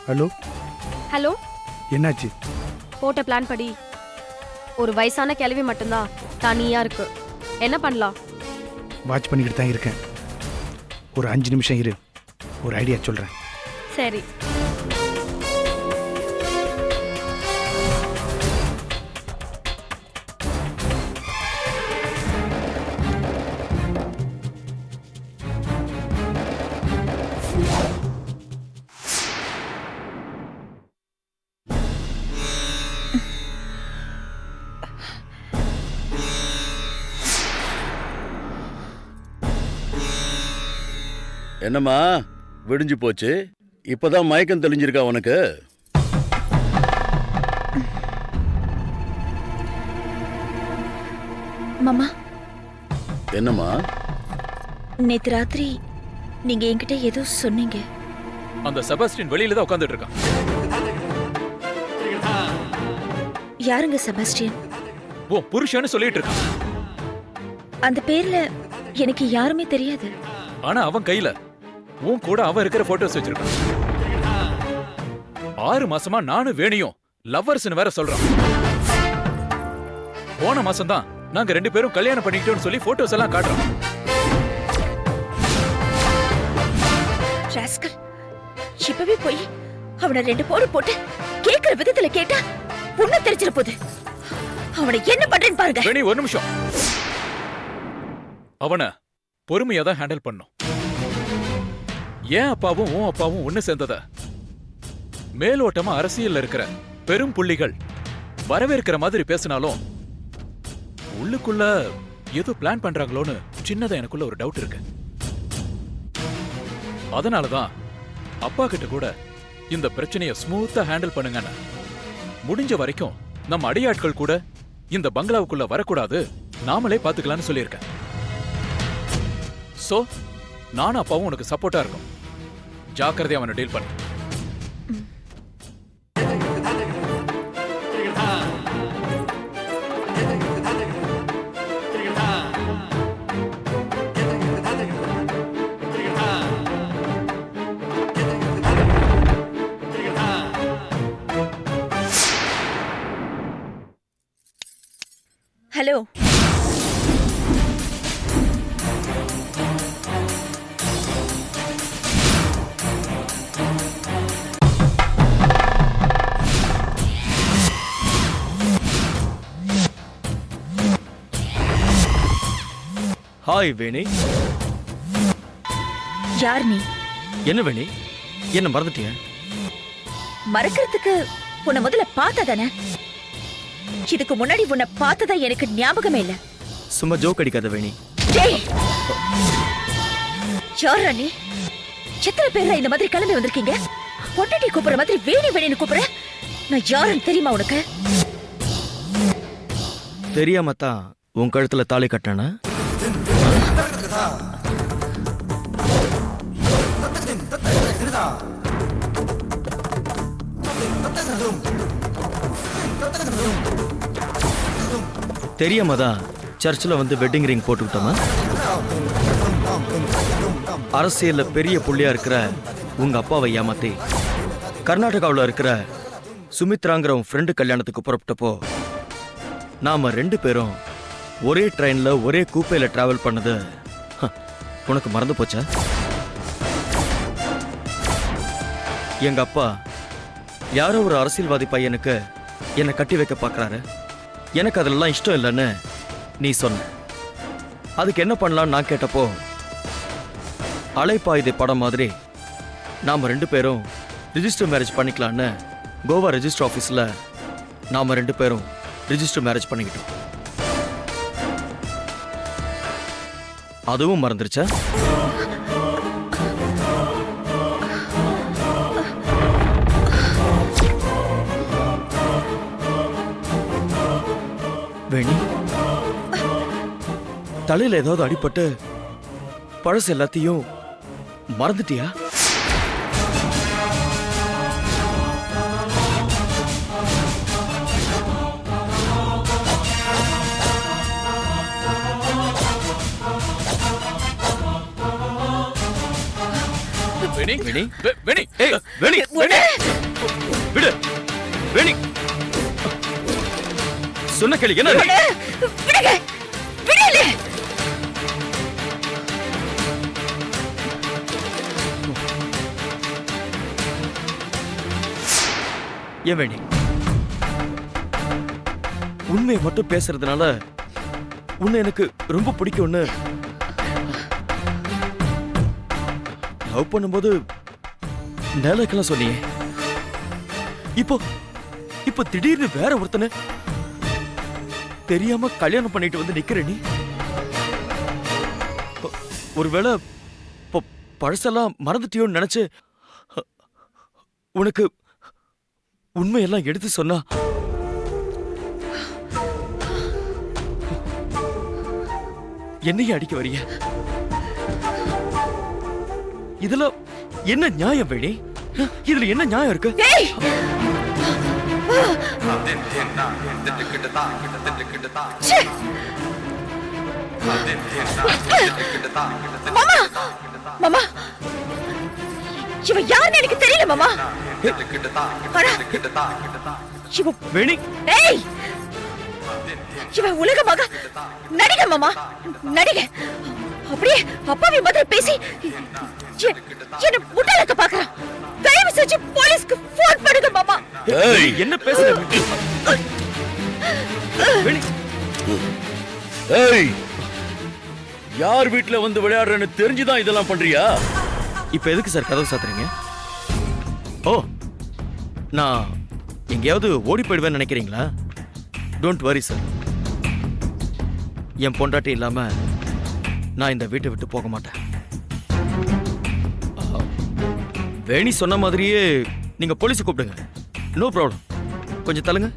Hello hello. என்னாச்சு? போட்ட plan படி ஒரு வயசான கிழவி மட்டும்தான் தனியா இருக்கு. என்ன பண்ணலாம்? வாட்ச் பண்ணிக்கிட்டு தான் இருக்கேன். ஒரு 5 நிமிஷம் இரு, ஒரு ஐடியா சொல்கிறேன். சரி. என்னம்மா விடிஞ்சு போச்சு? இப்பதான் மயக்கம் தெளிஞ்சிருக்கா உனக்கு? மாமா, என்னம்மா? நேத்து ராத்திரி நீங்க என்கிட்ட ஏதோ சொன்னீங்க. அந்த செபாஸ்டியன் வெளியில தான் உட்கார்ந்துட்டு இருக்கான். யாருங்க செபாஸ்டியன்? ஓ புருஷன்னு சொல்லிட்டு இருக்கான். அந்த பேர்ல எனக்கு யாருமே தெரியாது. ஆனா அவன் கையில உன் கூட அவன் இருக்கிற போட்டோஸ் வச்சிருக்கான். 6 மாசமா நானும் வேணியும் லவ்வர்ஸ்னு வேற சொல்றான். போன மாசம் தான் நாங்க 2 பேரும் கல்யாணம் பண்ணிக்கிட்டோம்னு சொல்லி போட்டோஸ் எல்லாம் காட்டுறோம். ராஸ்கல், இப்பவே போய் அவனை 2 போடு போட்டு கேக்குற விதத்துல கேட்டா புண்ணு தெரிஞ்சிட போகுது. அவனை என்ன பண்றேன்னு பாருங்க. வேணி ஒரு நிமிஷம். அவனை பொறுமையா தான் ஹேண்டில் பண்ணும். ஏன் அப்பாவும் உன் அப்பாவும் ஒண்ணு சேர்ந்தத மேலோட்டமா அரசியல்ல இருக்கிற பெரும் புள்ளிகள் வரவேற்கிற மாதிரி பேசினாலும் உள்ளுக்குள்ள ஏதோ பிளான் பண்றாங்களோன்னு சின்னதா எனக்குள்ள ஒரு டவுட் இருக்கு. அதனாலதான் அப்பா கிட்ட கூட இந்த பிரச்சனைய ஸ்மூத்தா ஹேண்டில் பண்ணுங்கன்னு, முடிஞ்ச வரைக்கும் நம்ம அடியாட்கள் கூட இந்த பங்களாவுக்குள்ள வரக்கூடாது, நாமளே பாத்துக்கலாம்னு சொல்லியிருக்கேன். சோ நானும் அப்பாவும் உனக்கு சப்போர்ட்டா இருக்கும். ஜாக்கிரதையா அவனை டீல் பண்ணு. ஹலோ, ஹாய் வேணி. யார் நீ? என்ன வேணி, என்ன மறந்துட்டியா? மறக்கிறதுக்கு உன்னை முதல்ல பார்த்ததானே? இதுக்கு முன்னாடி உன்னை பார்த்ததா எனக்கு ஞாபகமே இல்ல. சும்மா ஜோக் அடிக்காத வேணி. டேய், யாரா நீ? எத்தனை பேர் இந்த மாதிரி கிளம்பி வந்திருக்கீங்க? பொண்டாட்டி கூப்பிடுற மாதிரி வேணி வேணின்னு கூப்பிடுற? நான் யாருன்னு தெரியுமா உனக்கு? தெரியாம தான் உன் கழுத்துல தாலி கட்டானா? தெரியாம தான் சர்ச்சில் வந்து வெட்டிங் ரிங் போட்டுக்கிட்டோமா? அரசியல்ல பெரிய புள்ளியா இருக்கிற உங்க அப்பாவை ஏமாத்தி கர்நாடகாவில் இருக்கிற சுமித்ராங்கிற உன் ஃப்ரெண்டு கல்யாணத்துக்கு புறப்பட்டப்போ நாம 2 பேரும் ஒரே ட்ரெயின்ல ஒரே கூப்பையில டிராவல் பண்ணது உனக்கு மறந்து போச்சா? எங்க அப்பா யாரோ ஒரு அரசியல்வாதி பையனுக்கு என்னை கட்டி வைக்க பார்க்கறாரு, எனக்கு அதெல்லாம் இஷ்டம் இல்லைன்னு நீ சொன்ன. அதுக்கு என்ன பண்ணலான்னு நான் கேட்டப்போ, அலைப்பாயுதை படம் மாதிரி நாம 2 பேரும் ரிஜிஸ்டர் மேரேஜ் பண்ணிக்கலான்னு கோவா ரெஜிஸ்டர் ஆஃபீஸில் நாம 2 பேரும் ரிஜிஸ்டர் மேரேஜ் பண்ணிக்கிட்டோம். அதுவும் மறந்துருச்சா? வேணி, தலையில ஏதாவது அடிபட்டு பழசு எல்லாத்தையும் மறந்துட்டியா? வேணி, வேணி, வேணி, ஏய், வேணி, வேணி. கேளு என்ன விடுங்க விடல. ஏன் வேணி உண்மையை மட்டும் பேசுறதுனால உன்னை எனக்கு ரொம்ப பிடிக்கும்னு லவ் பண்ணும்போது நேலக்கெல்லாம் சொன்னியே. இப்போ இப்போ திடீர்னு வேற ஒருத்தனை தெரியாம கல்யாணம் பண்ணிட்டு வந்து நிக்கிற நீ. ஒருவேளை பழசெல்லாம் மறந்துட்டியோன்னு நினைச்சு உனக்கு உண்மையெல்லாம் எடுத்து சொன்னா என்னையும் அடிக்க வரிய. இதுல என்ன நியாயம் வேணி? இதுல என்ன நியாயம் இருக்கு? ஏய் ச்சே. மாமா மாமா இவ யாருன்னு எனக்கு தெரியல மாமா. ஆனா இவ வேணி ஏய் இவ உலகமாக நடிகை மாமா, நடிகை. அப்படியே அப்பாவி மாதிரி பேசி என்ன முட்டாளாக்க பாக்குறான். தயவு செஞ்சு போலீஸ்க்கு போன் பண்ணுங்க மாமா. ஏய் என்ன பேசுற வேணி? ஏய் யார் வீட்ல வந்து விளையாடுறேன்னு தெரிஞ்சுதான் இதெல்லாம் பண்றியா? இப்ப எதுக்கு சார் கதவு சாத்துறீங்க? ஓ, நான் எங்கேயாவது ஓடி போயிடுவேன்னு நினைக்கிறீங்களா? Don't worry sir. என் பொண்டாட்டி இல்லாம நான் இந்த வீட்டை விட்டு போக மாட்டேன். வேணி சொன்ன மாதிரியே நீங்க போலீஸை கூப்பிடுங்க. No problem. கொஞ்சம் தள்ளுங்க.